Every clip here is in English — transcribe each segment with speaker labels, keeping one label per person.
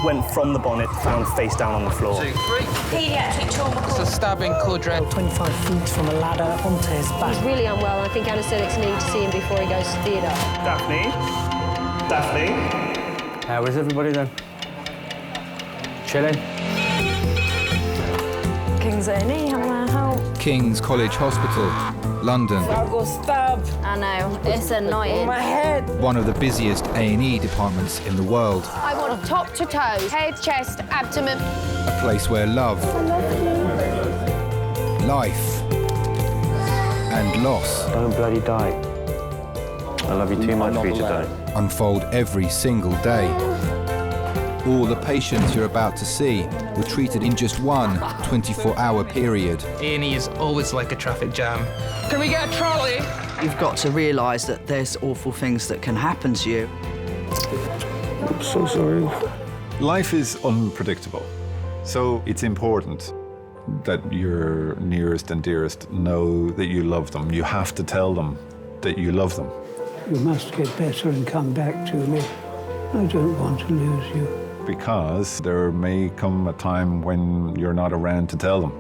Speaker 1: went from the bonnet, found face down on the floor.
Speaker 2: 2, 3.
Speaker 3: Paediatric trauma
Speaker 2: It's
Speaker 3: call.
Speaker 2: a stabbing quadrant.
Speaker 4: 25 feet from a ladder onto his back.
Speaker 5: He's really unwell, and I think anaesthetics need to see him before he goes to theatre.
Speaker 1: Daphne? Daphne?
Speaker 6: How is everybody then? Chilling?
Speaker 7: King's A&E, how can I help?
Speaker 8: King's College Hospital, London.
Speaker 7: I got stabbed.
Speaker 5: I know, it's annoying.
Speaker 7: My head.
Speaker 8: One of the busiest A&E departments in the world.
Speaker 5: I want top to toe, head, chest, abdomen.
Speaker 8: A place where love, life and loss
Speaker 6: Don't bloody die. I love you too much for you to die.
Speaker 8: unfold every single day. All the patients you're about to see were treated in just one 24-hour period.
Speaker 2: A&E is always like a traffic jam. Can we get a trolley?
Speaker 9: You've got to realise that there's awful things that can happen to you.
Speaker 6: I'm so sorry.
Speaker 10: Life is unpredictable, so it's important that your nearest and dearest know that you love them. You have to tell them that you love them.
Speaker 4: You must get better and come back to me. I don't want to lose you.
Speaker 10: Because there may come a time when you're not around to tell them.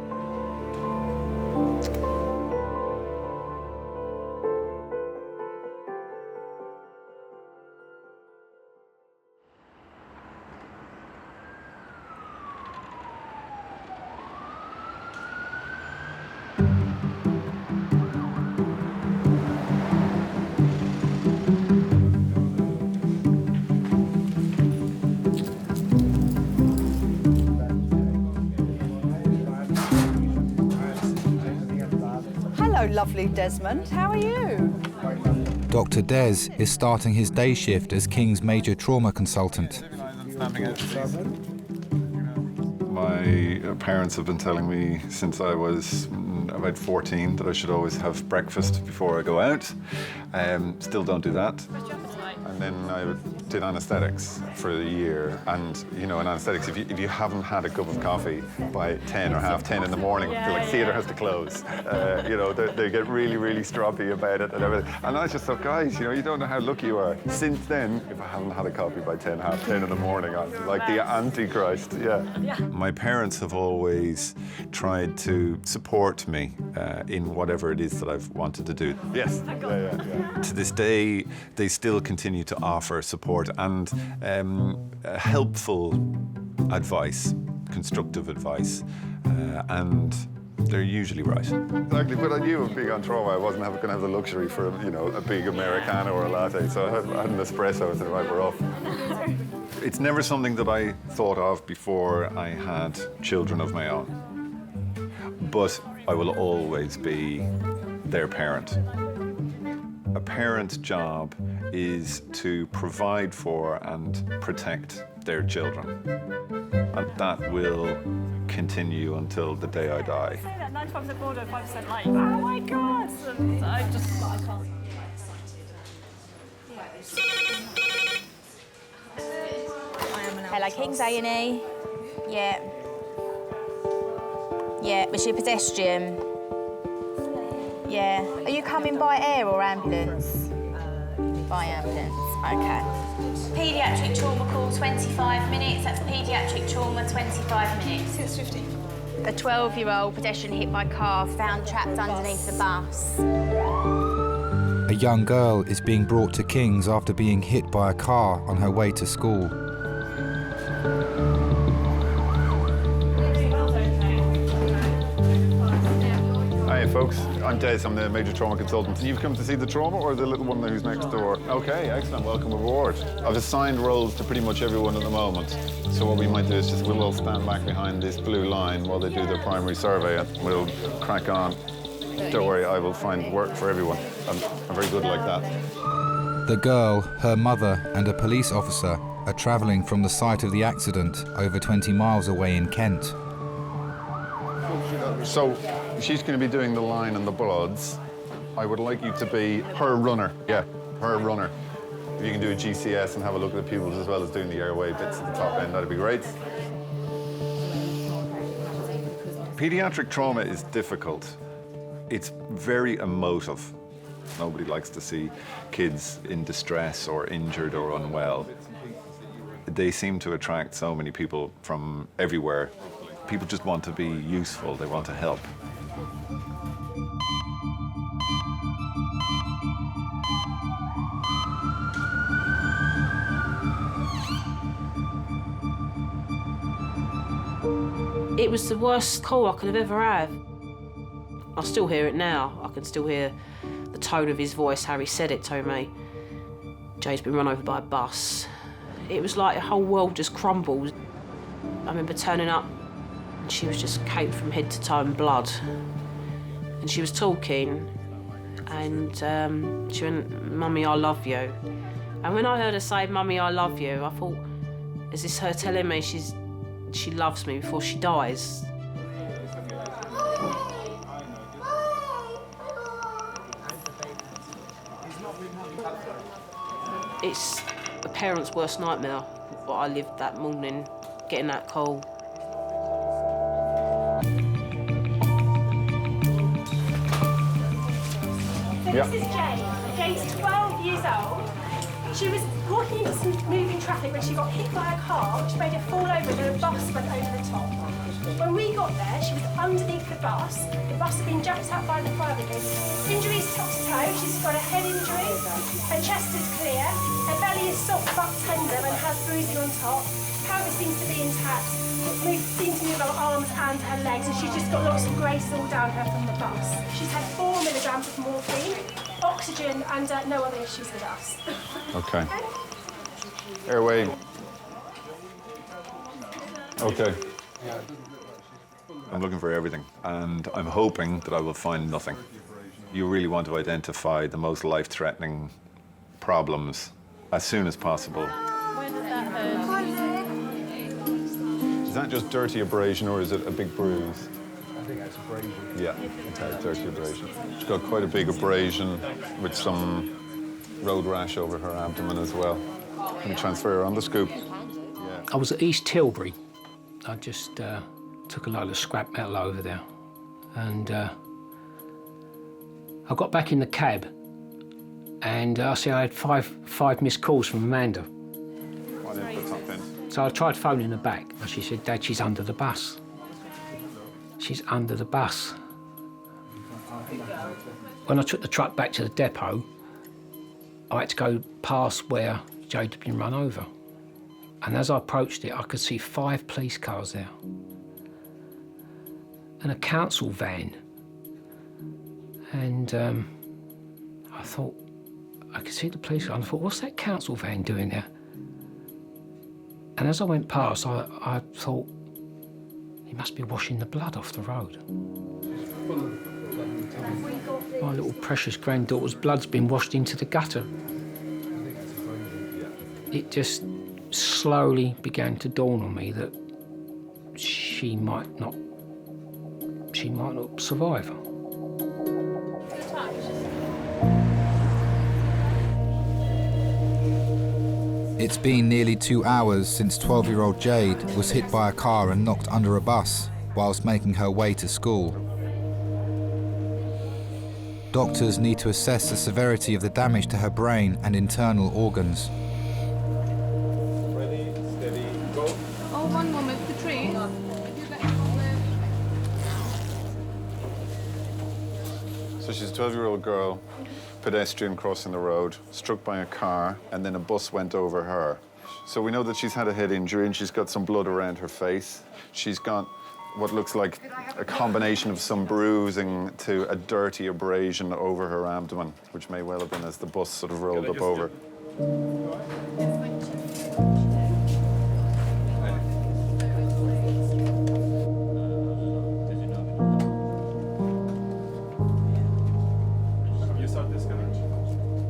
Speaker 7: Hello, lovely Desmond. How are you?
Speaker 8: Dr. Des is starting his day shift as King's major trauma consultant.
Speaker 10: My parents have been telling me since I was about 14 that I should always have breakfast before I go out. Still don't do that. And then I did anaesthetics for a year. And, you know, in anaesthetics, if you haven't had a cup of coffee by 10 or half 10 in the morning, I feel like theatre has to close. You know, they get really, really stroppy about it and everything. And I just thought, guys, you know, you don't know how lucky you are. Since then, if I haven't had a coffee by 10, half 10 in the morning, I'm like the Antichrist, yeah. My parents have always tried to support me in whatever it is that I've wanted to do. Yes, yeah. To this day, they still continue to offer support and helpful advice, constructive advice, and they're usually right. Exactly, but I knew of being on trauma, I wasn't going to have the luxury for, you know, a big Americano or a latte, so I had an espresso and said, right, we're off. It's never something that I thought of before I had children of my own, but I will always be their parent. A parent's job is to provide for and protect their children. And that will continue until the day I die.
Speaker 7: 95% border, 5% light. Oh my God! I can't.
Speaker 3: Hello, King's A&E. Yeah. Yeah, was she a pedestrian? Yeah. Are you coming by air or ambulance? By ambulance, okay. Paediatric trauma call, 25 minutes. That's paediatric trauma, 25 minutes.
Speaker 7: 6:50.
Speaker 3: A 12-year-old pedestrian hit by car, found trapped underneath the bus.
Speaker 8: A young girl is being brought to King's after being hit by a car on her way to school.
Speaker 10: Hi folks, I'm Des, I'm the major trauma consultant. You've come to see the trauma or the little one who's next door? Okay, excellent, welcome aboard. I've assigned roles to pretty much everyone at the moment. So what we might do is we'll all stand back behind this blue line while they do their primary survey and we'll crack on. Don't worry, I will find work for everyone. I'm very good like that.
Speaker 8: The girl, her mother and a police officer are travelling from the site of the accident over 20 miles away in Kent.
Speaker 10: So she's going to be doing the line and the bloods. I would like you to be her runner. Yeah, her runner. If you can do a GCS and have a look at the pupils as well as doing the airway bits at the top end, that'd be great. Pediatric trauma is difficult. It's very emotive. Nobody likes to see kids in distress or injured or unwell. they seem to attract so many people from everywhere. People just want to be useful, they want to help.
Speaker 11: It was the worst call I could have ever had. I still hear it now. I can still hear the tone of his voice, how he said it to me. Jade's been run over by a bus. It was like the whole world just crumbled. I remember turning up and she was just caked from head to toe in blood. And she was talking and she went, "Mummy, I love you." And when I heard her say, "Mummy, I love you," I thought, is this her telling me she loves me before she dies? It's a parent's worst nightmare, what I lived that morning, getting that call.
Speaker 12: So this is Jade. Jade's 12 years old. She was walking into some moving traffic when she got hit by a car, which made her fall over and a bus went over the top. When we got there, she was underneath the bus. The bus had been jacked up by the fire brigade. Injuries top to toe. She's got a head injury. Her chest is clear. Her belly is soft but tender and has bruising on top. Pelvis seems to be intact. Seems to move her arms and her legs, and she's just got lots of grey all down her from the bus. She's had 4 milligrams of morphine, oxygen, and no other issues with us.
Speaker 10: Okay. Airway. Okay. I'm looking for everything, and I'm hoping that I will find nothing. You really want to identify the most life-threatening problems as soon as possible.
Speaker 7: Where did that hurt?
Speaker 10: Is that just dirty abrasion, or is it a big bruise?
Speaker 13: I think that's abrasion.
Speaker 10: Yeah, okay, dirty abrasion. She's got quite a big abrasion with some road rash over her abdomen as well. Can we transfer her on the scoop? Yeah.
Speaker 13: I was at East Tilbury. I just took a load of scrap metal over there. And I got back in the cab and I see I had five missed calls from Amanda.
Speaker 10: Why didn't you put something?
Speaker 13: So I tried phoning her back and she said, "Dad, she's under the bus. She's under the bus." When I took the truck back to the depot, I had to go past where Jade had been run over. And as I approached it, I could see 5 police cars there and a council van. And I thought, I could see the police car, and I thought, what's that council van doing there? And as I went past, I thought, he must be washing the blood off the road. My little precious granddaughter's blood's been washed into the gutter. It just slowly began to dawn on me that she might not survive.
Speaker 8: It's been nearly 2 hours since 12-year-old Jade was hit by a car and knocked under a bus whilst making her way to school. Doctors need to assess the severity of the damage to her brain and internal organs.
Speaker 10: Ready, steady, go.
Speaker 5: Oh, one moment, the tree.
Speaker 10: So she's a 12-year-old girl, pedestrian crossing the road, struck by a car, and then a bus went over her. So we know that she's had a head injury and she's got some blood around her face. She's got what looks like a combination of some bruising to a dirty abrasion over her abdomen, which may well have been as the bus sort of rolled up over.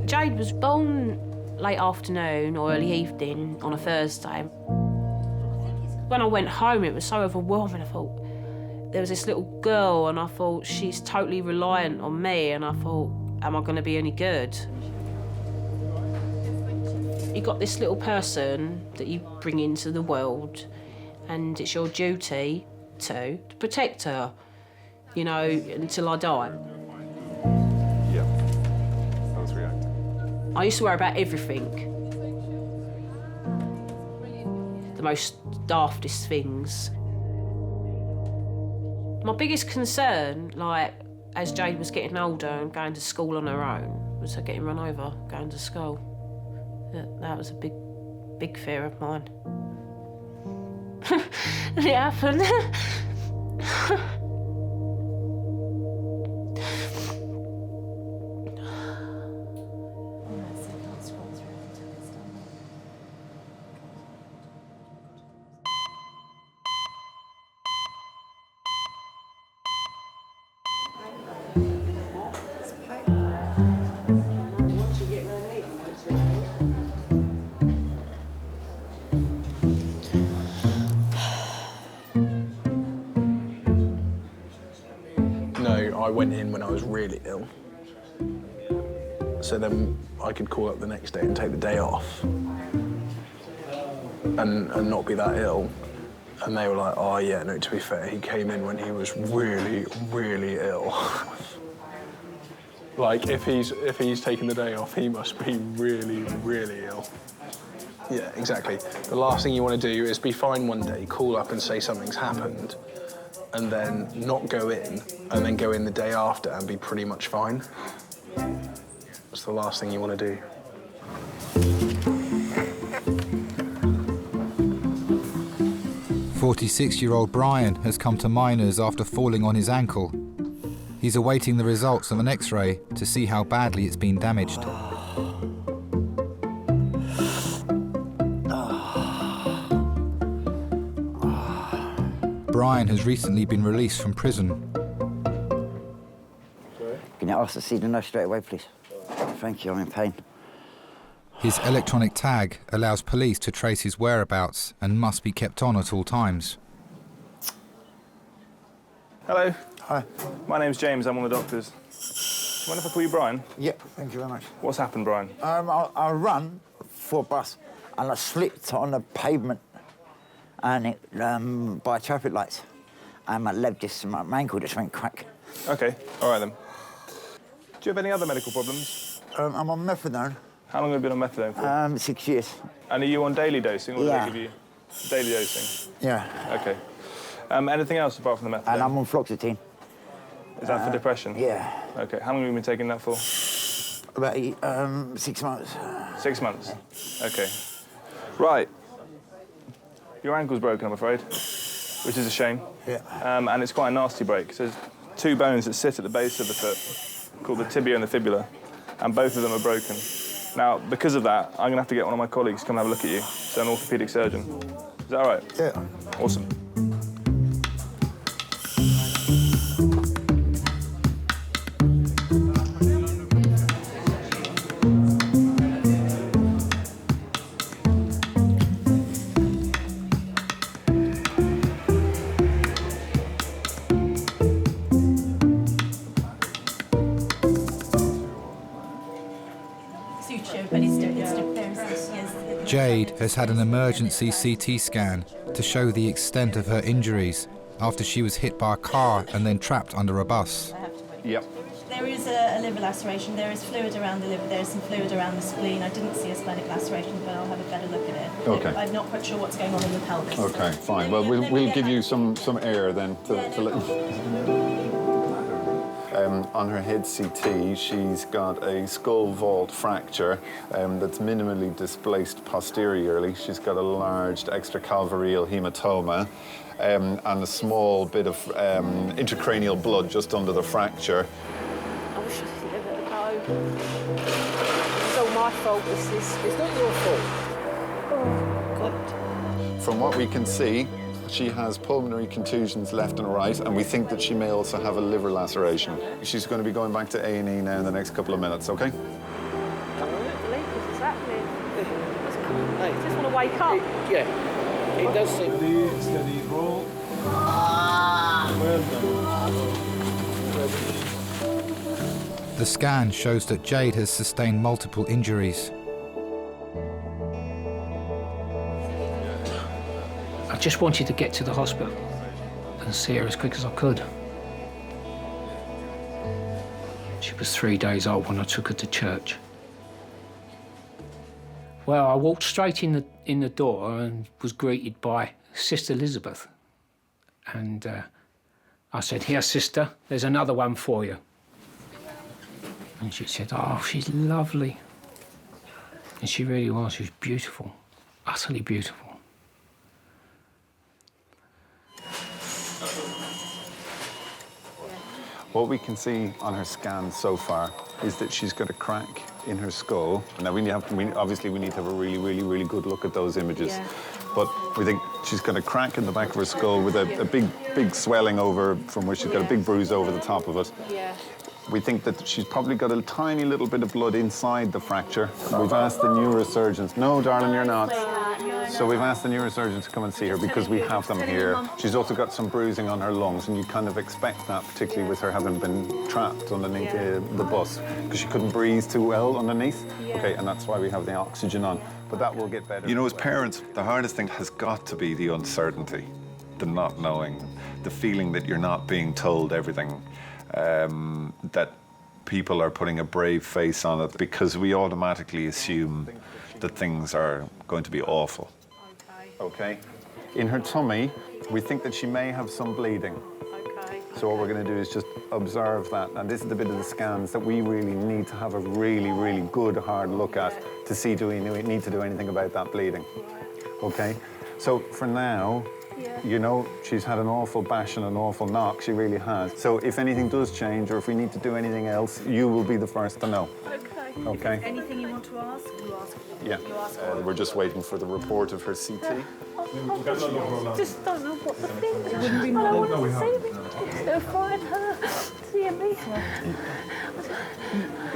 Speaker 11: Jade was born late afternoon or early evening on a Thursday. When I went home, it was so overwhelming. I thought, there was this little girl, and I thought, she's totally reliant on me, and I thought, am I going to be any good? You got this little person that you bring into the world, and it's your duty to protect her, you know, until I die.
Speaker 10: Yeah, I was reacting.
Speaker 11: I used to worry about everything. the most daftest things. My biggest concern, like, as Jade was getting older and going to school on her own, was her getting run over going to school. That was a big fear of mine. And it happened.
Speaker 14: I went in when I was really ill. So then I could call up the next day and take the day off and not be that ill. And they were like, oh yeah, no, to be fair, he came in when he was really, really ill. Like, if he's taking the day off, he must be really, really ill. Yeah, exactly. The last thing you want to do is be fine one day, call up and say something's happened, and then not go in, and then go in the day after and be pretty much fine. That's the last thing you want to do.
Speaker 8: "46-year-old Brian has come to Miners after falling on his ankle. He's awaiting the results of an X-ray to see how badly it's been damaged. Brian has recently been released from prison.
Speaker 15: Can you ask to see the nurse straight away, please? Thank you, I'm in pain.
Speaker 8: His electronic tag allows police to trace his whereabouts and must be kept on at all times.
Speaker 1: Hello.
Speaker 15: Hi.
Speaker 1: My name's James, I'm one of the doctors. Mind if I call you Brian?
Speaker 15: Yeah, thank you very much.
Speaker 1: What's happened, Brian?
Speaker 15: I ran for a bus and I slipped on the pavement and it, by traffic lights. And my leg my ankle just went crack.
Speaker 1: OK, all right then. Do you have any other medical problems?
Speaker 15: I'm on methadone.
Speaker 1: How long have you been on methadone for?
Speaker 15: 6 years.
Speaker 1: And are you on daily dosing, or do
Speaker 15: Yeah.
Speaker 1: they give you daily dosing?
Speaker 15: Yeah.
Speaker 1: OK. Anything else apart from the methadone?
Speaker 15: And I'm on fluoxetine.
Speaker 1: Is that for depression?
Speaker 15: Yeah.
Speaker 1: OK, how long have you been taking that for?
Speaker 15: About 6 months.
Speaker 1: 6 months? OK. Right. Your ankle's broken, I'm afraid, which is a shame.
Speaker 15: Yeah.
Speaker 1: And it's quite a nasty break. So there's two bones that sit at the base of the foot, called the tibia and the fibula, and both of them are broken. Now, because of that, I'm going to have to get one of my colleagues to come have a look at you, so an orthopaedic surgeon. Is that all right?
Speaker 15: Yeah.
Speaker 1: Awesome.
Speaker 8: Jade has had an emergency CT scan to show the extent of her injuries after she was hit by a car and then trapped under a bus.
Speaker 1: Yep.
Speaker 16: There is a liver laceration, there is fluid around the liver, there is some fluid around the spleen. I didn't see a splenic laceration, but I'll have a better look at it.
Speaker 10: Okay.
Speaker 16: I'm not quite sure what's going on in the pelvis.
Speaker 10: Okay, fine. Well, we'll give you some air then to let on her head CT, she's got a skull vault fracture that's minimally displaced posteriorly. She's got a large extracalvareal hematoma and a small bit of intracranial blood just under the fracture.
Speaker 11: I wish I could give it a go. It's all my fault, this is. It's not your fault. Oh, God.
Speaker 10: From what we can see, she has pulmonary contusions left and right, and we think that she may also have a liver laceration. She's going to be going back to A&E now in the next couple of minutes, OK?
Speaker 11: I can't believe this is happening. I just want to wake up.
Speaker 13: Yeah, it does seem.
Speaker 17: Steady roll.
Speaker 8: The scan shows that Jade has sustained multiple injuries.
Speaker 13: I just wanted to get to the hospital and see her as quick as I could. She was 3 days old when I took her to church. Well, I walked straight in the door and was greeted by Sister Elizabeth. And I said, "Here, sister, there's another one for you." And she said, "Oh, she's lovely." And she really was. She was beautiful, utterly beautiful.
Speaker 10: What we can see on her scan so far is that she's got a crack in her skull. Now, obviously we need to have a really, really, really good look at those images.
Speaker 11: Yeah.
Speaker 10: But we think she's got a crack in the back of her skull with a big swelling over from where she's got a big bruise over the top of it.
Speaker 11: Yeah.
Speaker 10: We think that she's probably got a tiny little bit of blood inside the fracture. We've asked the neurosurgeons. No, darling, you're not. So we've asked the neurosurgeons to come and see her because we have them here. She's also got some bruising on her lungs, and you kind of expect that, particularly with her having been trapped underneath the bus, because she couldn't breathe too well underneath. Okay, and that's why we have the oxygen on. But that will get better. You know, as parents, the hardest thing has got to be the uncertainty, the not knowing, the feeling that you're not being told everything. That people are putting a brave face on it because we automatically assume that things are going to be awful. Okay. In her tummy, we think that she may have some bleeding.
Speaker 11: Okay.
Speaker 10: So what we're going to do is just observe that. And this is the bit of the scans that we really need to have a really, really good, hard look at to see do we need to do anything about that bleeding. Okay. So for now, you know, she's had an awful bash and an awful knock, she really has. So if anything does change or if we need to do anything else, you will be the first to know.
Speaker 16: Okay.
Speaker 10: Okay?
Speaker 16: Anything you want to ask, you ask.
Speaker 10: Yeah. We're just waiting for the report of her CT.
Speaker 12: Just don't know what to think. I don't want to see me. They'll find her, seeing me.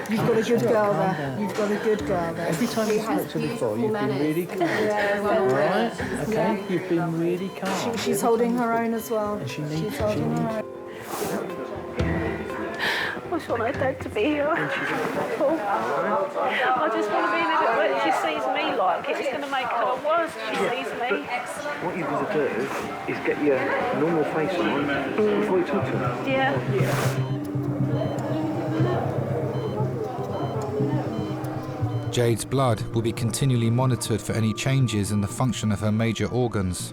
Speaker 4: You've got a good girl there. You've got a good girl there. Every time you spoke to her before, you've been really calm.
Speaker 16: Yeah,
Speaker 4: all right? Okay, you've been really calm.
Speaker 16: She's holding her own as well.
Speaker 4: And she
Speaker 16: She's holding her own.
Speaker 12: I just want her dad to be here. I just want to be in it when she sees me like it. It's going to make her worse if she sees me.
Speaker 6: What you need to do is get your normal face on before you talk to her.
Speaker 12: Yeah.
Speaker 8: Jade's blood will be continually monitored for any changes in the function of her major organs.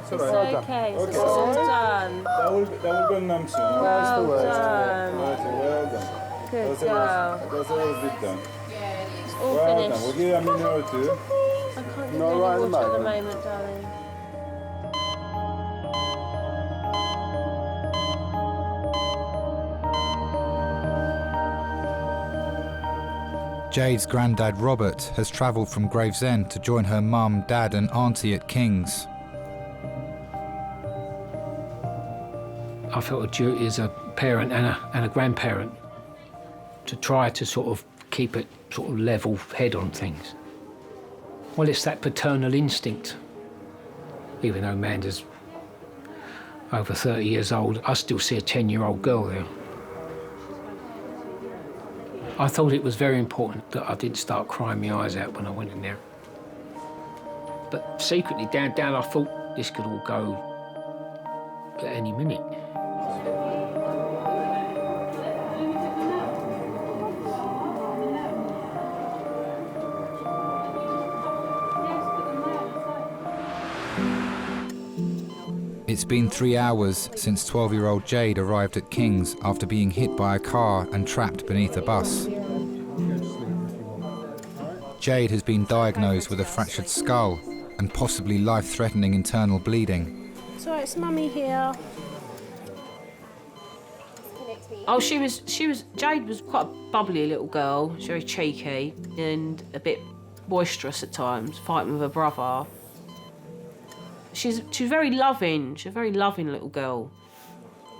Speaker 1: It's okay.
Speaker 11: It's all done.
Speaker 1: That will go numb soon.
Speaker 11: Well done.
Speaker 1: Well done.
Speaker 11: Good
Speaker 1: That's
Speaker 11: girl.
Speaker 1: That's all bit done.
Speaker 11: It's all
Speaker 1: Well
Speaker 11: finished.
Speaker 1: done. We'll give you a minute or two.
Speaker 11: I can't give you
Speaker 1: No,
Speaker 11: any
Speaker 1: right at the
Speaker 11: water at the
Speaker 1: moment.
Speaker 11: moment, darling.
Speaker 8: Jade's granddad Robert has travelled from Gravesend to join her mum, dad and auntie at King's.
Speaker 13: I felt a duty as a parent and a grandparent to try to sort of keep it sort of level head on things. Well, it's that paternal instinct. Even though Amanda's over 30 years old, I still see a 10-year-old girl there. I thought it was very important that I didn't start crying my eyes out when I went in there. But secretly, down, I thought this could all go at any minute.
Speaker 8: It's been 3 hours since 12-year-old Jade arrived at King's after being hit by a car and trapped beneath a bus. Jade has been diagnosed with a fractured skull and possibly life-threatening internal bleeding.
Speaker 11: So it's Mummy here. Oh, Jade was quite a bubbly little girl. She was very cheeky and a bit boisterous at times, fighting with her brother. She's very loving. She's a very loving little girl.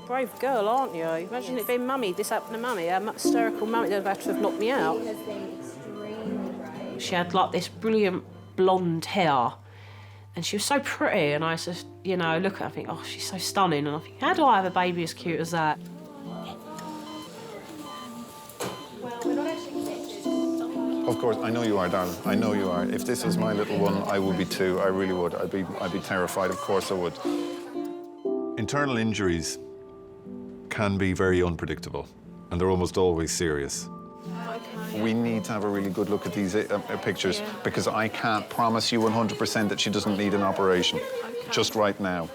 Speaker 11: Brave girl, aren't you? Imagine it being Mummy. This happened to Mummy. A hysterical Mummy that would have to have knocked me out. She had like this brilliant blonde hair, and she was so pretty. And I just, look at her and think, oh, she's so stunning. And I think, how do I have a baby as cute as that?
Speaker 16: Well, we're not actually connected.
Speaker 10: Of course, I know you are, darling. I know you are. If this was my little one, I would be too. I really would. I'd be terrified. Of course I would. Internal injuries can be very unpredictable, and they're almost always serious. We need to have a really good look at these pictures because I can't promise you 100% that she doesn't need an operation just right now.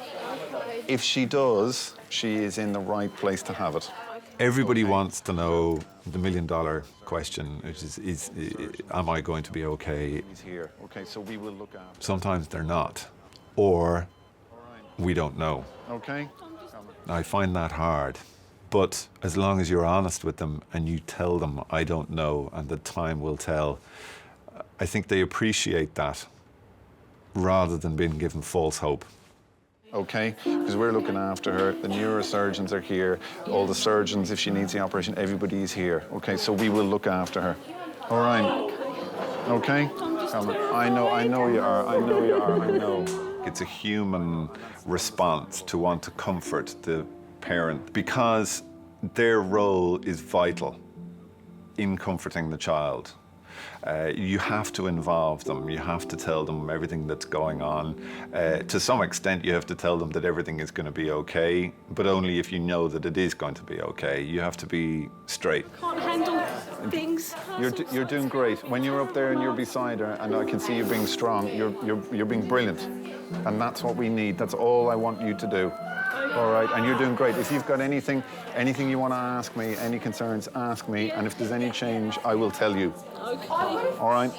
Speaker 10: If she does, she is in the right place to have it. Everybody wants to know the million-dollar question, which is am I going to be okay? He's here. Okay, so we will look after. Sometimes they're not, or we don't know. Okay. I find that hard. But as long as you're honest with them and you tell them, I don't know, and the time will tell, I think they appreciate that rather than being given false hope. Okay, because we're looking after her. The neurosurgeons are here. All the surgeons, if she needs the operation, everybody is here. Okay, so we will look after her. All right. Okay? I know you are. I know. It's a human response to want to comfort the parent because their role is vital in comforting the child. You have to involve them. You have to tell them everything that's going on. To some extent, you have to tell them that everything is going to be okay, but only if you know that it is going to be okay. You have to be straight.
Speaker 11: Can't handle things.
Speaker 10: You're doing great. When you're up there and you're beside her, and I can see you being strong, you're being brilliant. And that's what we need. That's all I want you to do. All right, and you're doing great. If you've got anything you want to ask me, any concerns, ask me. And if there's any change, I will tell you.
Speaker 11: Okay.
Speaker 10: All right?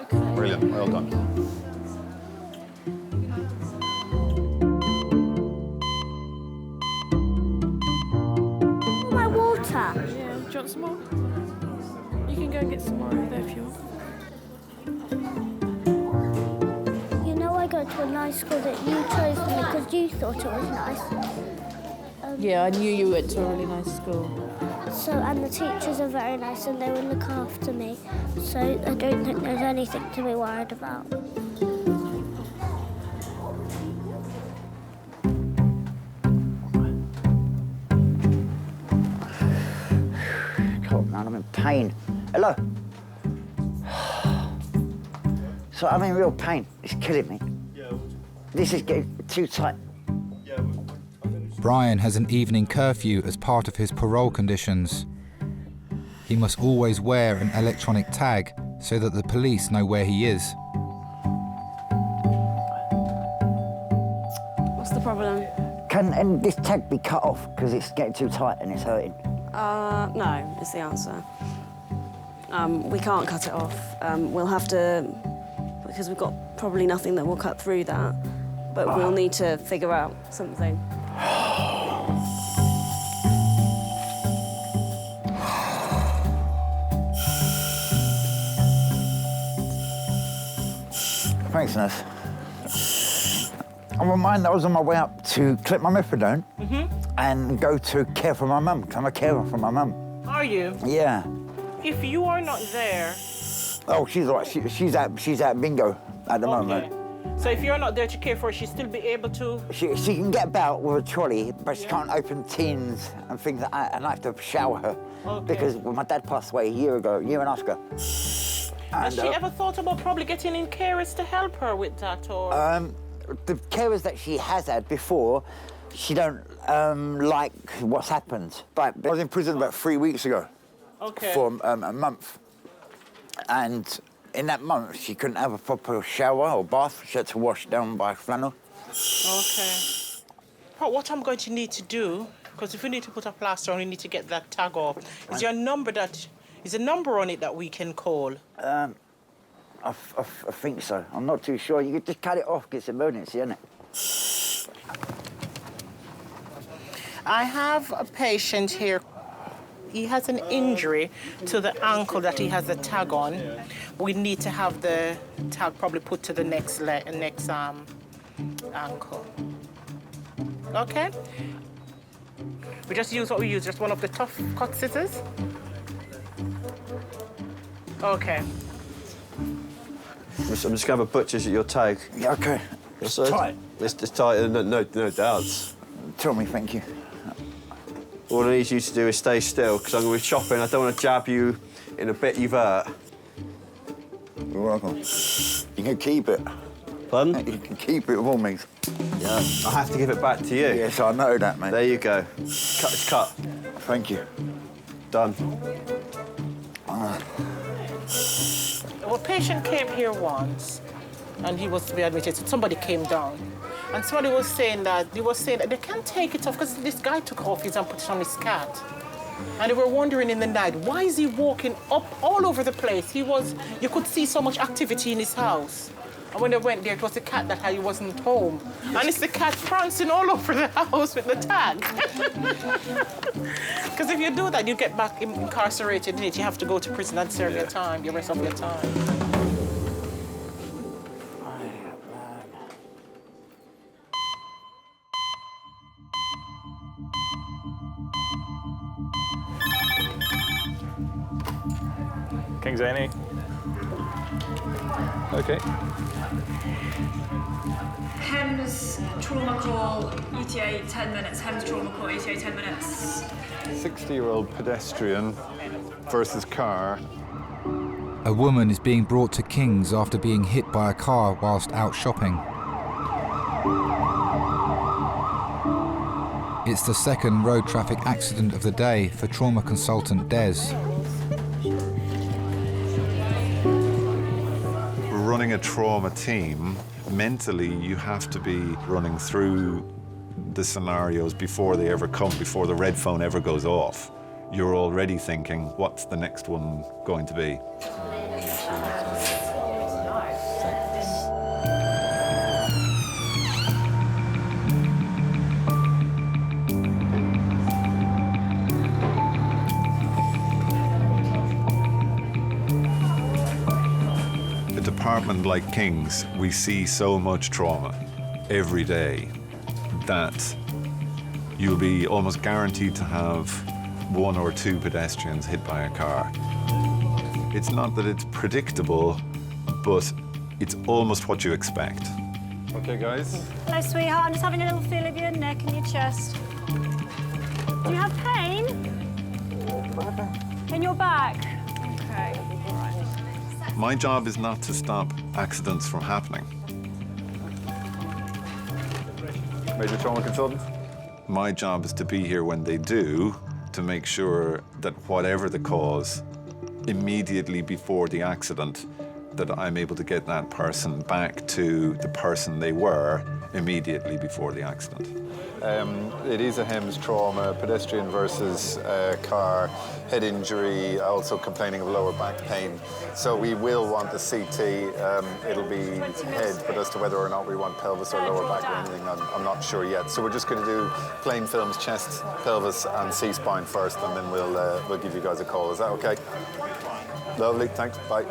Speaker 11: Okay.
Speaker 10: Brilliant, well done.
Speaker 17: My water.
Speaker 7: Yeah, do you want some more? You can go and get some more over there if you want.
Speaker 17: I go to a nice school that you chose me because you thought it was nice.
Speaker 7: Yeah, I knew you went to a really nice school.
Speaker 17: And the teachers are very nice and they will look after me. So I don't think there's anything to be worried about.
Speaker 15: God, man, I'm in pain. Hello? So I'm in real pain. It's killing me. This is getting too tight.
Speaker 8: Brian has an evening curfew as part of his parole conditions. He must always wear an electronic tag so that the police know where he is.
Speaker 5: What's the problem?
Speaker 15: Can this tag be cut off because it's getting too tight and it's hurting?
Speaker 5: No, is the answer. We can't cut it off. We'll have to, because we've got probably nothing that will cut through that, but we'll need to figure out something.
Speaker 15: Thanks, nurse. I'm reminded I was on my way up to clip my methadone and go to care for my mum, because I'm a carer for my mum.
Speaker 18: Are you?
Speaker 15: Yeah.
Speaker 18: If you are not there...
Speaker 15: Oh, she's all right. She's at bingo at the moment.
Speaker 18: So if you're not there to care for her, she'll still be able to...
Speaker 15: She can get about with a trolley, but she can't open tins and things like that, and I have to shower her. Because my dad passed away a year and a half ago.
Speaker 18: Has she ever thought about probably getting in carers to help her with that, or...?
Speaker 15: The carers that she has had before, she don't like what's happened. But I was in prison about 3 weeks ago for a month. And in that month, she couldn't have a proper shower or bath. She had to wash down by flannel.
Speaker 18: Okay. But what I'm going to need to do, because if we need to put a plaster on, we need to get that tag off. Is there a number on it that we can call?
Speaker 15: I think so. I'm not too sure. You could just cut it off, because it's an emergency, isn't it?
Speaker 18: I have a patient here. He has an injury to the ankle that he has a tag on. We need to have the tag probably put to the next ankle. Okay? We just use what we use, just one of the tough cut scissors. Okay.
Speaker 19: I'm just going to have a butcher's at your tag.
Speaker 15: Yeah, OK.
Speaker 19: It's tight. It's tight, no doubts.
Speaker 15: Tell me, thank you.
Speaker 19: All I need you to do is stay still, because I'm going to be chopping. I don't want to jab you in a bit you've hurt.
Speaker 15: You're welcome. You can keep it.
Speaker 19: Pardon?
Speaker 15: You can keep it with all means.
Speaker 19: Yeah. I have to give it back to you.
Speaker 15: Yes, I know that, mate.
Speaker 19: There you go. Cut is cut.
Speaker 15: Thank you.
Speaker 19: Done.
Speaker 18: Our patient came here once, and he was to be admitted. So somebody came down, and somebody was saying that they can't take it off because this guy took off his and put it on his cat. And they were wondering in the night, why is he walking up all over the place? You could see so much activity in his house. And when they went there, it was the cat that he wasn't home. And it's the cat prancing all over the house with the tag. Because if you do that, you get back incarcerated, innit? You have to go to prison and serve your time, the rest of your time.
Speaker 1: King's A&E. Okay.
Speaker 7: Hems trauma call, ETA 10 minutes. Hems trauma call, ETA 10 minutes.
Speaker 10: 60-year-old pedestrian versus car.
Speaker 8: A woman is being brought to King's after being hit by a car whilst out shopping. It's the second road traffic accident of the day for trauma consultant Des.
Speaker 10: Running a trauma team, mentally you have to be running through the scenarios before they ever come, before the red phone ever goes off. You're already thinking, what's the next one going to be? Department like King's, we see so much trauma every day that you'll be almost guaranteed to have 1 or 2 pedestrians hit by a car. It's not that it's predictable, but it's almost what you expect. Okay, guys?
Speaker 16: Hello, sweetheart. I'm just having a little feel of your neck and your chest. Do you have pain? In your back? Okay.
Speaker 10: My job is not to stop accidents from happening.
Speaker 1: Major trauma consultant?
Speaker 10: My job is to be here when they do, to make sure that whatever the cause, immediately before the accident, that I'm able to get that person back to the person they were immediately before the accident.
Speaker 20: It is a HEMS trauma, pedestrian versus car, head injury, also complaining of lower back pain. So we will want the CT, it'll be head, but as to whether or not we want pelvis or lower back or anything, I'm not sure yet. So we're just going to do plain films, chest, pelvis and C-spine first, and then we'll give you guys a call. Is that okay? Lovely, thanks, bye.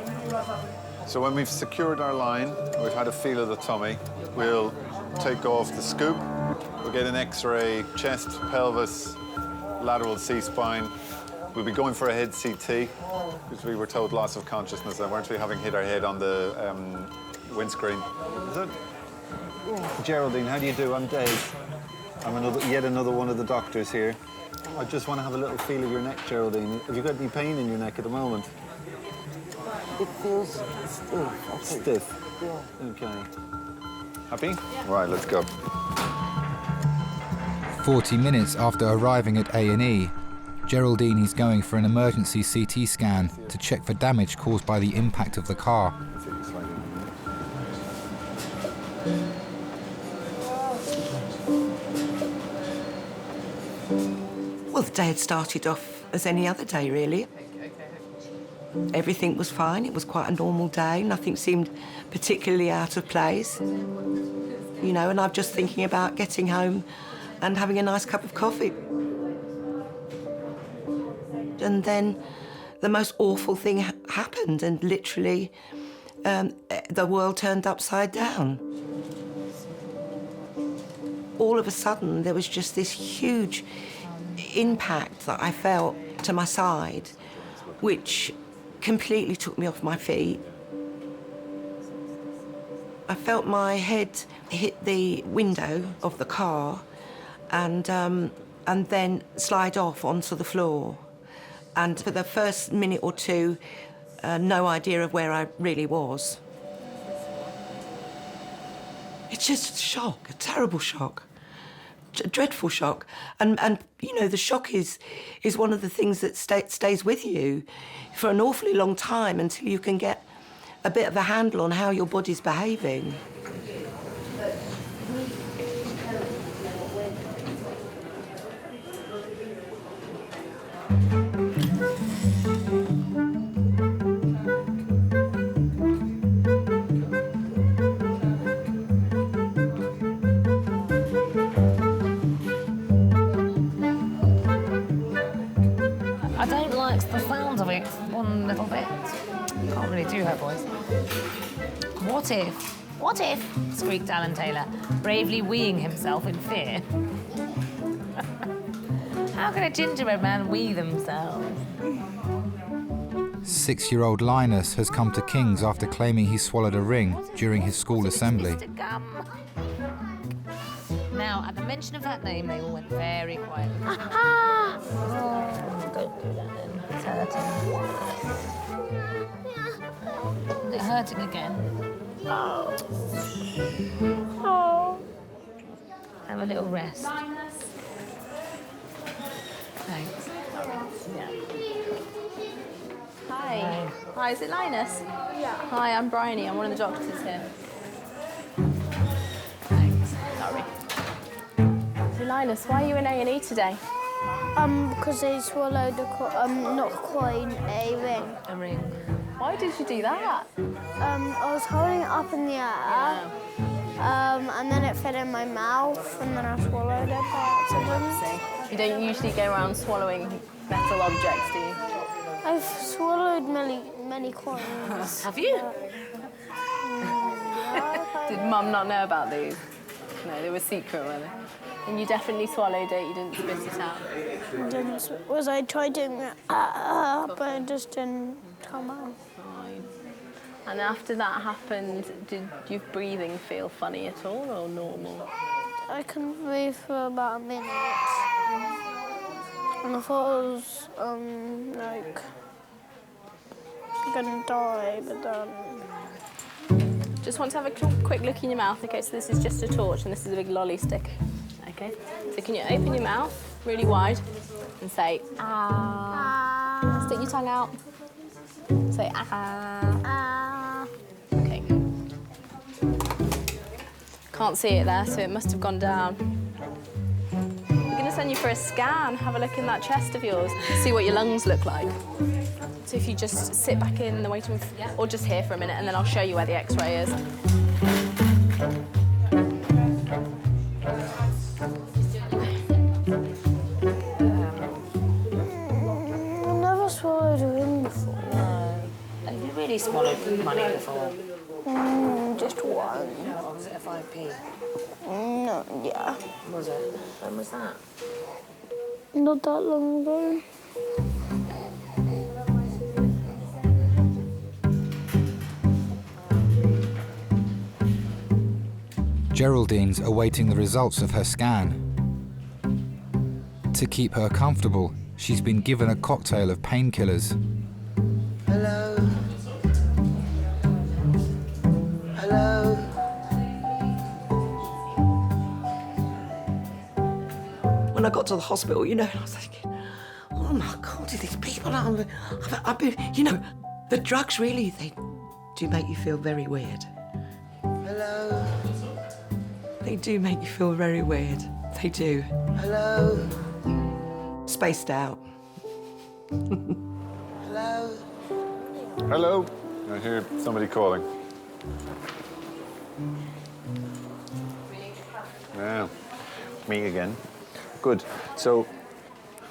Speaker 10: So when we've secured our line, we've had a feel of the tummy, we'll take off the scoop. We'll get an X-ray, chest, pelvis, lateral C-spine. We'll be going for a head CT, because we were told loss of consciousness, and weren't we, having hit our head on the windscreen? Is it?
Speaker 19: Geraldine, how do you do? I'm Dave. I'm yet another one of the doctors here. I just want to have a little feel of your neck, Geraldine. Have you got any pain in your neck at the moment?
Speaker 21: It feels stiff.
Speaker 19: Stiff?
Speaker 21: Yeah.
Speaker 19: Okay.
Speaker 10: Happy?
Speaker 20: Yeah. Right, let's go.
Speaker 8: 40 minutes after arriving at A&E, Geraldine is going for an emergency CT scan to check for damage caused by the impact of the car.
Speaker 21: Well, the day had started off as any other day, really. Everything was fine. It was quite a normal day. Nothing seemed particularly out of place. You know, and I'm just thinking about getting home and having a nice cup of coffee. And then the most awful thing happened, and literally the world turned upside down. All of a sudden, there was just this huge impact that I felt to my side, which completely took me off my feet. I felt my head hit the window of the car and then slide off onto the floor. And for the first minute or two, no idea of where I really was. It's just a shock, a terrible shock, a dreadful shock. And you know, the shock is one of the things that stays with you for an awfully long time until you can get a bit of a handle on how your body's behaving.
Speaker 2: I don't like the sound of it one little bit. Can't really do her voice. What if, squeaked Alan Taylor, bravely weeing himself in fear. How can a gingerbread man wee themselves?
Speaker 8: 6-year-old Linus has come to King's after claiming he swallowed a ring during his school assembly.
Speaker 2: Now, at the mention of that name, they all went very quiet. Oh, don't do that then. It's hurting. Is it hurting again? Oh. Have a little rest. Thanks.
Speaker 22: Yeah. Hi. Hi, is it Linus? Yeah. Hi, I'm Bryony. I'm one of the doctors here. Thanks. Sorry. So, Linus, why are you in A&E today?
Speaker 17: Because they swallowed not quite a ring.
Speaker 22: A ring. Why did you do that?
Speaker 17: I was holding it up in the air, and then it fell in my mouth, and then I swallowed it by accident.
Speaker 22: You don't usually go around swallowing metal objects, do you?
Speaker 17: I've swallowed many coins.
Speaker 22: Have you? Did Mum not know about these? No, they were secret, were they? And you definitely swallowed it, you didn't spit it out?
Speaker 17: I tried doing it, but it just didn't come out.
Speaker 22: Fine. And after that happened, did your breathing feel funny at all or normal?
Speaker 17: I couldn't breathe for about a minute. And I thought I was, gonna die, but
Speaker 22: Just want to have a quick look in your mouth. Okay, so this is just a torch and this is a big lolly stick. Okay, so can you open your mouth really wide and say, ah. Stick your tongue out. Say, ah. Okay. Can't see it there, so it must have gone down. We're going to send you for a scan. Have a look in that chest of yours. See what your lungs look like. So if you just sit back in the waiting room, or just here for a minute, and then I'll show you where the X-ray is.
Speaker 17: I've never swallowed a ring before.
Speaker 2: Have you really swallowed money before?
Speaker 17: Just one.
Speaker 2: Or was it a 5p?
Speaker 17: No, yeah.
Speaker 2: Was it? When was that?
Speaker 17: Not that long ago.
Speaker 8: Geraldine's awaiting the results of her scan. To keep her comfortable, she's been given a cocktail of painkillers.
Speaker 21: Hello? Hello? When I got to the hospital, you know, I was thinking, oh my God, do these people I've been, you know, the drugs really, they do make you feel very weird. Hello? They do make you feel very weird. They do. Hello? Spaced out.
Speaker 10: Hello? Hello? I hear somebody calling. Yeah, me again. Good. So,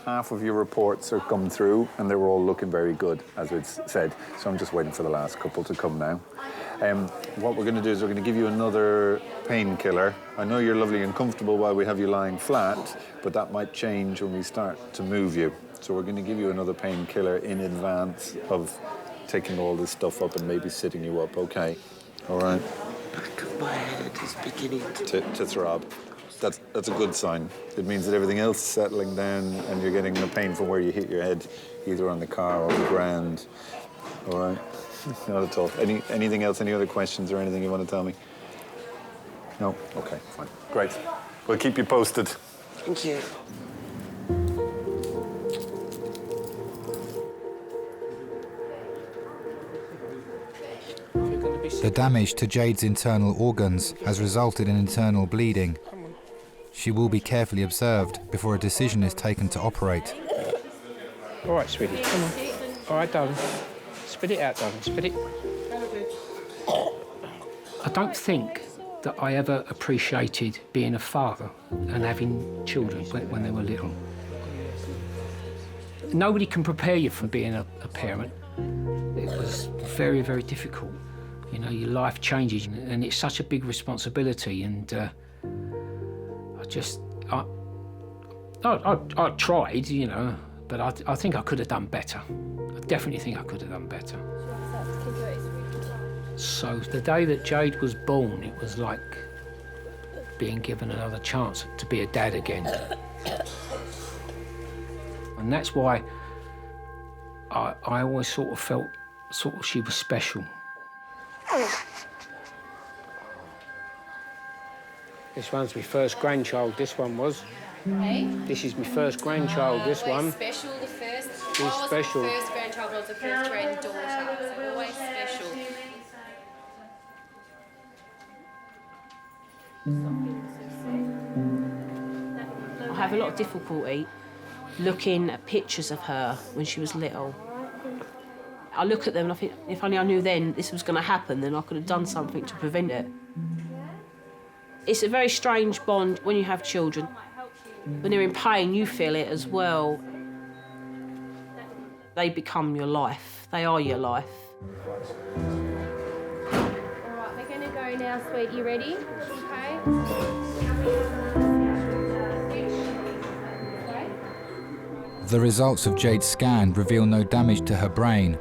Speaker 10: half of your reports are come through, and they were all looking very good, as it's said. So I'm just waiting for the last couple to come now. What we're going to do is we're going to give you another painkiller. I know you're lovely and comfortable while we have you lying flat, but that might change when we start to move you. So we're going to give you another painkiller in advance of taking all this stuff up and maybe sitting you up, okay? All right?
Speaker 21: Back of my head is beginning
Speaker 10: to throb. That's a good sign. It means that everything else is settling down and you're getting the pain from where you hit your head, either on the car or the ground. All right. Not at all. Anything else? Any other questions or anything you want to tell me? No? Okay, fine. Great. We'll keep you posted.
Speaker 21: Thank you.
Speaker 8: The damage to Jade's internal organs has resulted in internal bleeding. She will be carefully observed before a decision is taken to operate.
Speaker 13: All right, sweetie, come on. All right, darling. Spit it out, darling, spit it. I don't think that I ever appreciated being a father and having children when they were little. Nobody can prepare you for being a parent. It was very, very difficult. You know, your life changes and it's such a big responsibility, and I tried, you know, but I think I could have done better. I definitely think I could have done better. So the day that Jade was born, it was like being given another chance to be a dad again. And that's why I always sort of felt she was special. This one's my first grandchild, this one was.
Speaker 3: Hey?
Speaker 13: This is my first grandchild, this one.
Speaker 3: Special, the first.
Speaker 13: It's special.
Speaker 3: The first grandchild was the first granddaughter. So always special.
Speaker 11: I have a lot of difficulty looking at pictures of her when she was little. I look at them and I think, if only I knew then this was going to happen, then I could have done something to prevent it. It's a very strange bond when you have children. When they're in pain, you feel it as well. They become your life. They are your life.
Speaker 3: All right, we're going to go now, sweet. You ready? Okay.
Speaker 8: The results of Jade's scan reveal no damage to her brain,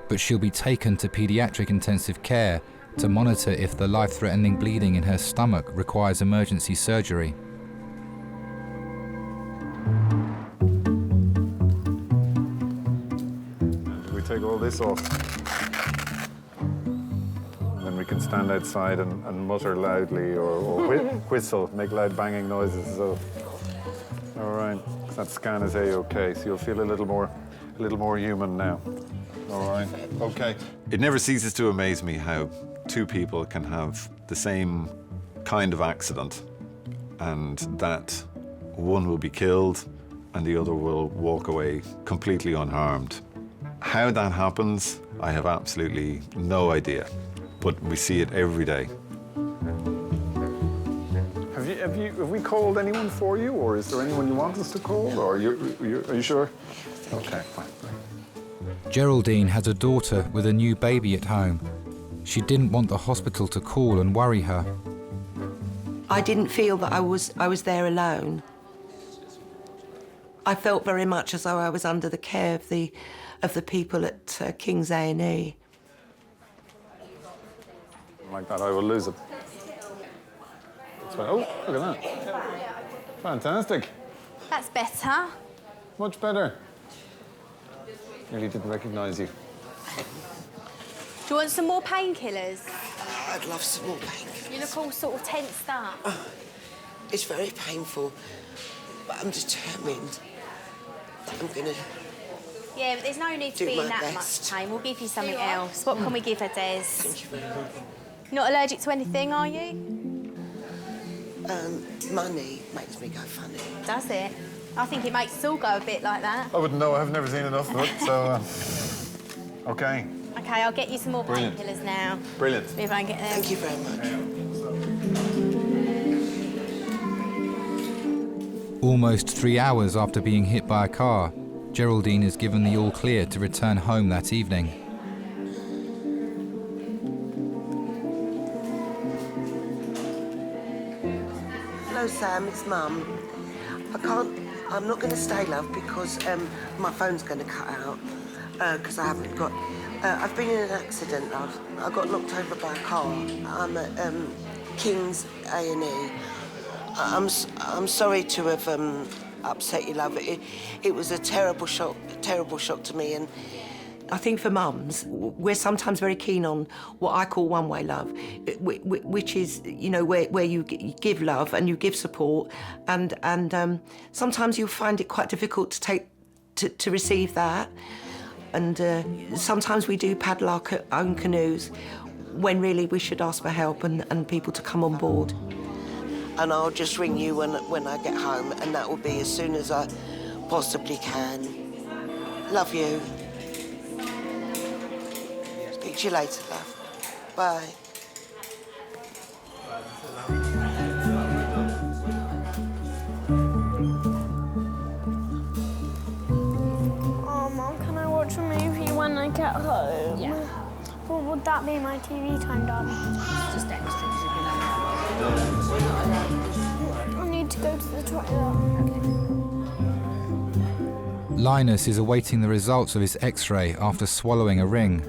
Speaker 8: but she'll be taken to paediatric intensive care to monitor if the life-threatening bleeding in her stomach requires emergency surgery.
Speaker 10: We take all this off. And then we can stand outside and mutter loudly or whistle, make loud banging noises. So, all right, that scan is A-OK, so you'll feel a little more human now. All right, OK. It never ceases to amaze me how two people can have the same kind of accident and that one will be killed and the other will walk away completely unharmed. How that happens, I have absolutely no idea, but we see it every day. Have we called anyone for you, or is there anyone you want us to call, or are you sure? Okay, fine.
Speaker 8: Geraldine has a daughter with a new baby at home. She didn't want the hospital to call and worry her.
Speaker 21: I didn't feel that I was there alone. I felt very much as though I was under the care of the people at King's A&E.
Speaker 10: Like that, I will lose it. Oh, look at that. Fantastic.
Speaker 3: That's better.
Speaker 10: Much better. Nearly didn't recognise you.
Speaker 3: Do you want some more painkillers?
Speaker 21: I'd love some more painkillers.
Speaker 3: You look all sort of tensed up.
Speaker 21: It's very painful, but I'm determined that I'm gonna.
Speaker 3: Yeah, but there's no need to be in that much pain. We'll give you something else. What can we give her, Des?
Speaker 21: Thank you very much.
Speaker 3: Not allergic to anything, are you?
Speaker 21: Money makes me go funny.
Speaker 3: Does it? I think it makes us all go a bit like that.
Speaker 10: I wouldn't know. I've never seen enough of it, so... OK.
Speaker 3: OK, I'll get you some more painkillers now.
Speaker 10: Brilliant.
Speaker 3: See if I can get them.
Speaker 21: Thank you very much.
Speaker 8: Almost 3 hours after being hit by a car, Geraldine is given the all-clear to return home that evening.
Speaker 21: Hello, Sam, it's Mum. I'm not going to stay, love, because my phone's going to cut out, because I haven't got... I've been in an accident, love. I got knocked over by a car. I'm at King's A&E. I'm sorry to have upset you, love. It was a terrible shock to me, and I think for mums, we're sometimes very keen on what I call one-way love, which is, you know, where you give love and you give support, and sometimes you find it quite difficult to receive that, and sometimes we do paddle our own canoes when really we should ask for help and people to come on board. And I'll just ring you when I get home, and that will be as soon as I possibly can. Love you. Speak to you later, love. Bye.
Speaker 17: Oh, Mum, can I watch a movie when I get home?
Speaker 2: Yeah.
Speaker 17: What would that be my TV turned on?
Speaker 2: Just extras.
Speaker 17: I need to go to the toilet.
Speaker 8: Linus is awaiting the results of his X-ray after swallowing a ring.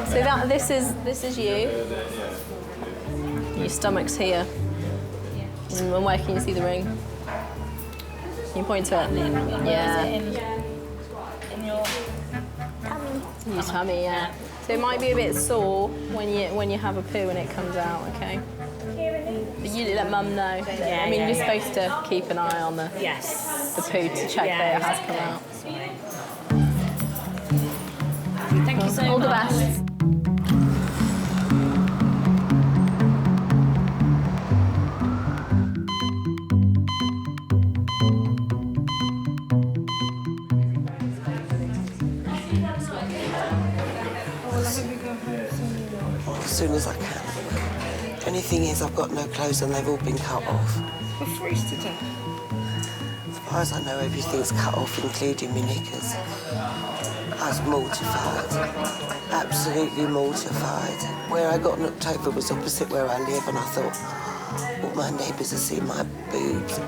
Speaker 22: So this is you. Your stomach's here. And where can you see the ring? Can you point to it? Yeah.
Speaker 17: In your tummy.
Speaker 22: Your tummy, yeah. So it might be a bit sore when you have a poo and it comes out, okay? But you let Mum know.
Speaker 2: Yeah,
Speaker 22: I mean, you're
Speaker 2: yeah.
Speaker 22: supposed to keep an eye on the poo to check that it has come out.
Speaker 2: Thank you so much.
Speaker 22: All the best.
Speaker 21: As soon as I can. The only thing is I've got no clothes and they've all been cut off.
Speaker 18: We're freezed to death.
Speaker 21: As far as I know, everything's cut off, including my knickers. I was mortified, absolutely mortified. Where I got knocked over was opposite where I live, and I thought, all my neighbours have seen my boobs.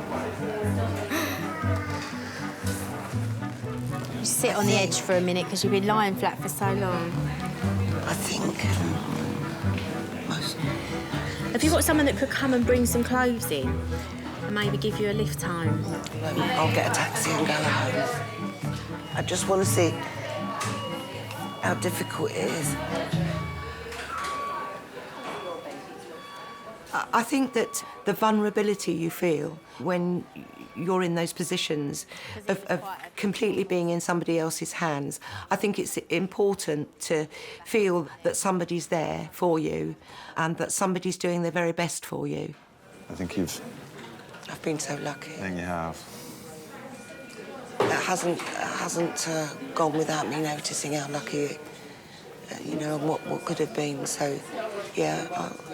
Speaker 3: Just sit on the edge for a minute because you've been lying flat for so long.
Speaker 21: I think
Speaker 3: Have you got someone that could come and bring some clothes in and maybe give you a lift home?
Speaker 21: I'll get a taxi and go home. I just want to see how difficult it is. I think that the vulnerability you feel when you're in those positions of completely being in somebody else's hands, I think it's important to feel that somebody's there for you and that somebody's doing their very best for you.
Speaker 10: I think
Speaker 21: I've been so lucky.
Speaker 10: I think you have.
Speaker 21: It hasn't gone without me noticing how lucky, you know, and what could have been. So, yeah,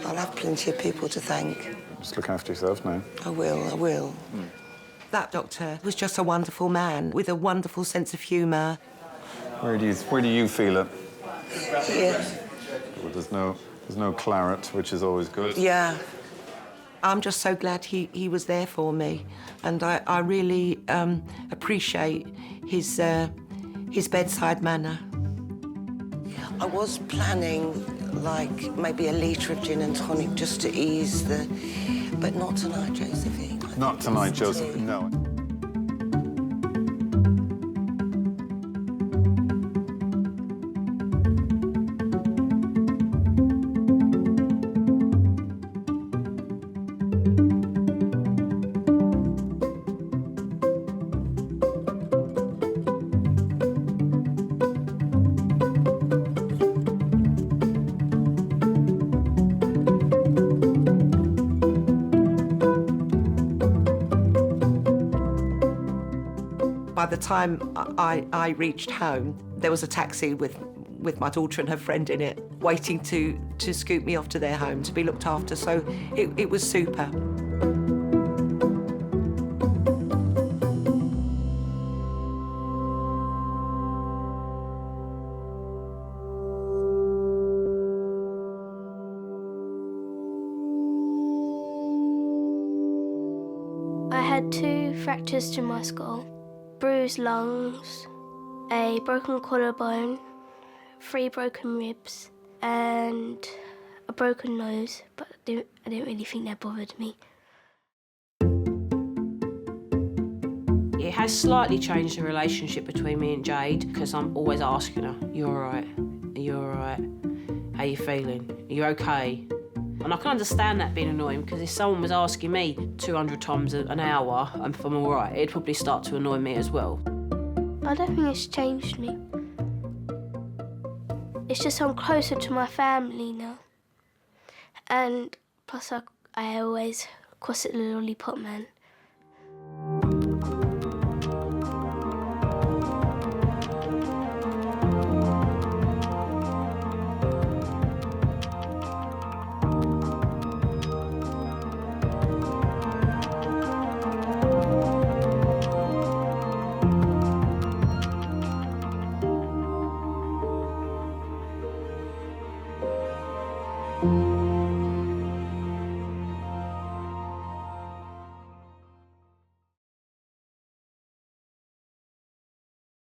Speaker 21: I'll have plenty of people to thank.
Speaker 10: Just look after yourself now.
Speaker 21: I will. That doctor was just a wonderful man with a wonderful sense of humour.
Speaker 10: Where do you feel it?
Speaker 21: Yeah.
Speaker 10: Well, there's no claret, which is always good.
Speaker 21: Yeah. I'm just so glad he was there for me, and I really appreciate his bedside manner. I was planning, like, maybe a litre of gin and tonic just to ease but not tonight, Josephine.
Speaker 10: Not tonight, Josephine, no.
Speaker 21: By the time I reached home, there was a taxi with my daughter and her friend in it, waiting to scoop me off to their home to be looked after. So it was super.
Speaker 17: I had 2 fractures to my skull, bruised lungs, a broken collarbone, 3 broken ribs, and a broken nose, but I didn't really think that bothered me.
Speaker 11: It has slightly changed the relationship between me and Jade because I'm always asking her, "You all right? Are you all right? How you feeling? Are you okay?" And I can understand that being annoying because if someone was asking me 200 times an hour if I'm all right, it'd probably start to annoy me as well.
Speaker 17: I don't think it's changed me. It's just I'm closer to my family now. And plus I always cross it the lollipop man.
Speaker 9: you.